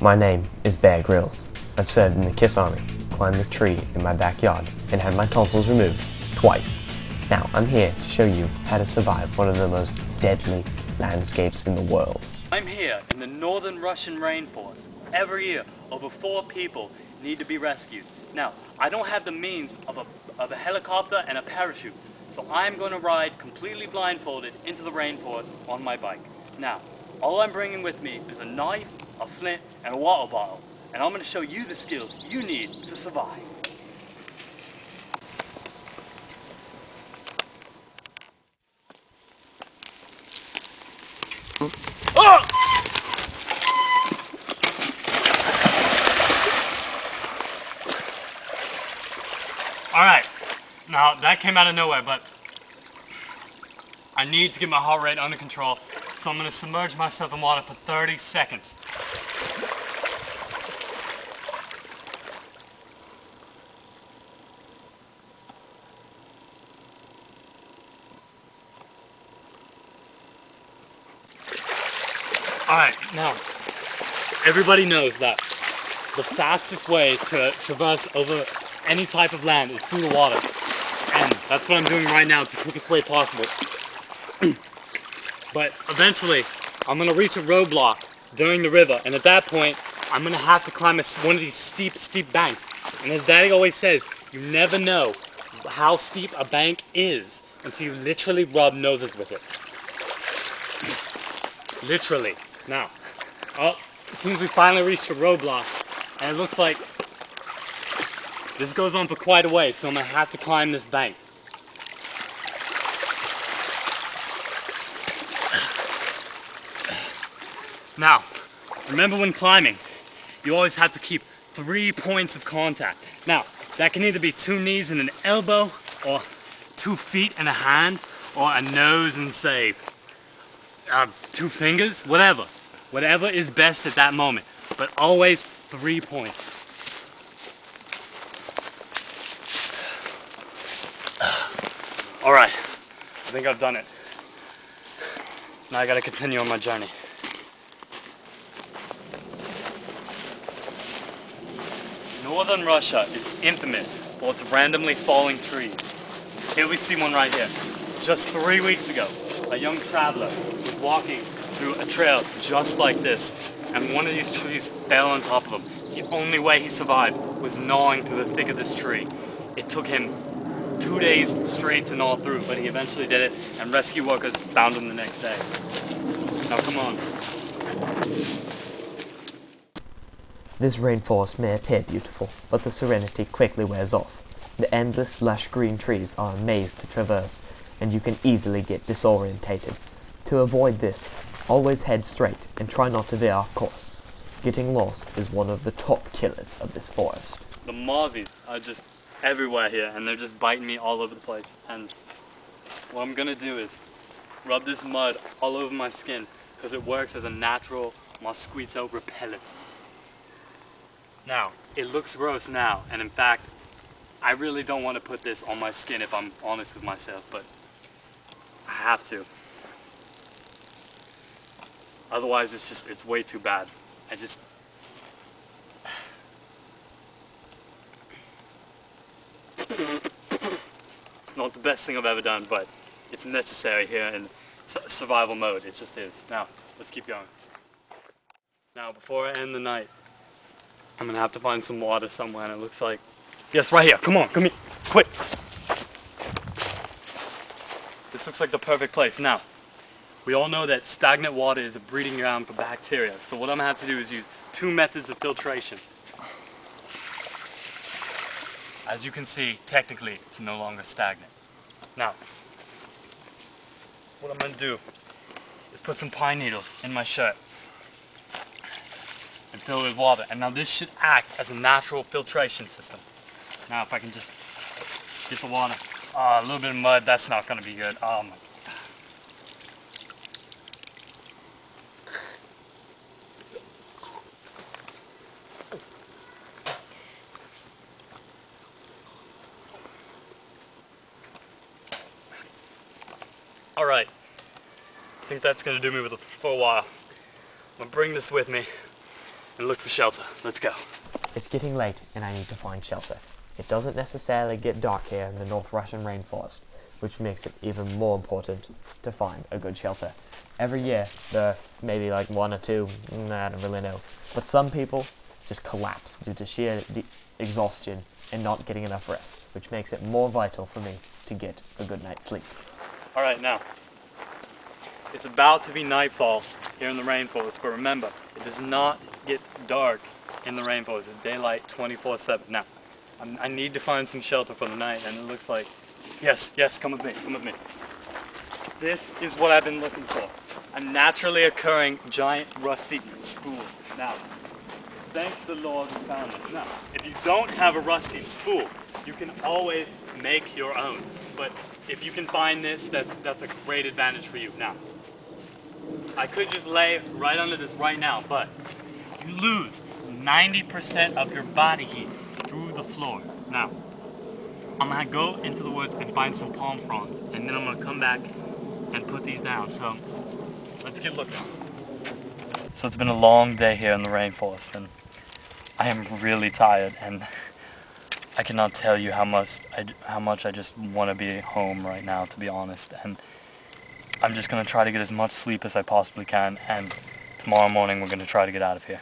My name is Bear Grylls. I've served in the Kiss Army, climbed the tree in my backyard, and had my tonsils removed twice. Now I'm here to show you how to survive one of the most deadly landscapes in the world. I'm here in the northern Russian rainforest. Every year, over 4 people need to be rescued. Now, I don't have the means of a helicopter and a parachute, so I'm going to ride completely blindfolded into the rainforest on my bike. Now, all I'm bringing with me is a knife, a flint, and a water bottle, and I'm going to show you the skills you need to survive. Oh! Alright, now that came out of nowhere, but I need to get my heart rate under control, so I'm going to submerge myself in water for 30 seconds. Alright, now, everybody knows that the fastest way to traverse over any type of land is through the water. And that's what I'm doing right now. It's the quickest way possible. But eventually, I'm going to reach a roadblock during the river. And at that point, I'm going to have to climb one of these steep banks. And as Daddy always says, you never know how steep a bank is until you literally rub noses with it. Literally. Now, it seems we finally reached a roadblock. And it looks like this goes on for quite a way, so I'm going to have to climb this bank. Now, remember when climbing, you always have to keep 3 points of contact. Now, that can either be 2 knees and an elbow, or 2 feet and a hand, or a nose and say, 2 fingers, whatever. Whatever is best at that moment, but always 3 points. Alright, I think I've done it. Now I gotta continue on my journey. Northern Russia is infamous for its randomly falling trees. Here we see one right here. Just 3 weeks ago, a young traveler was walking through a trail just like this, and one of these trees fell on top of him. The only way he survived was gnawing through the thick of this tree. It took him 2 days straight to gnaw through, but he eventually did it, and rescue workers found him the next day. Now come on. This rainforest may appear beautiful, but the serenity quickly wears off. The endless lush green trees are a maze to traverse, and you can easily get disorientated. To avoid this, always head straight and try not to veer off course. Getting lost is one of the top killers of this forest. The mozzies are just everywhere here, and they're just biting me all over the place. And what I'm gonna do is rub this mud all over my skin, because it works as a natural mosquito repellent. Now, it looks gross now, and in fact, I really don't want to put this on my skin if I'm honest with myself, but I have to. Otherwise, it's way too bad. It's not the best thing I've ever done, but it's necessary here in survival mode. It just is. Now, let's keep going. Now, before I end the night, I'm gonna have to find some water somewhere, and it looks like, yes, right here. Come on, come here, quick. This looks like the perfect place. Now, we all know that stagnant water is a breeding ground for bacteria, so what I'm gonna have to do is use 2 methods of filtration. As you can see, technically, it's no longer stagnant. Now, what I'm gonna do is put some pine needles in my shirt and fill it with water. And now this should act as a natural filtration system. Now if I can just get the water. A little bit of mud, that's not gonna be good. Oh my. Alright, I think that's going to do me for a while. I'm going to bring this with me and look for shelter. Let's go. It's getting late and I need to find shelter. It doesn't necessarily get dark here in the North Russian rainforest, which makes it even more important to find a good shelter. Every year, there are maybe like one or two, I don't really know, but some people just collapse due to sheer exhaustion and not getting enough rest, which makes it more vital for me to get a good night's sleep. Alright, now, it's about to be nightfall here in the rainforest, but remember, it does not get dark in the rainforest. It's daylight 24/7. Now, I need to find some shelter for the night, and it looks like, yes, come with me, come with me. This is what I've been looking for. A naturally occurring giant rusty spool. Now, thank the Lord we found this. Now, if you don't have a rusty spool, you can always make your own. But if you can find this, that's a great advantage for you. Now, I could just lay right under this right now, but you lose 90% of your body heat through the floor. Now, I'm gonna go into the woods and find some palm fronds, and then I'm gonna come back and put these down. So let's get looking. So it's been a long day here in the rainforest, and I am really tired, and I cannot tell you how much I just want to be home right now, to be honest. And I'm just gonna try to get as much sleep as I possibly can, and tomorrow morning we're gonna try to get out of here.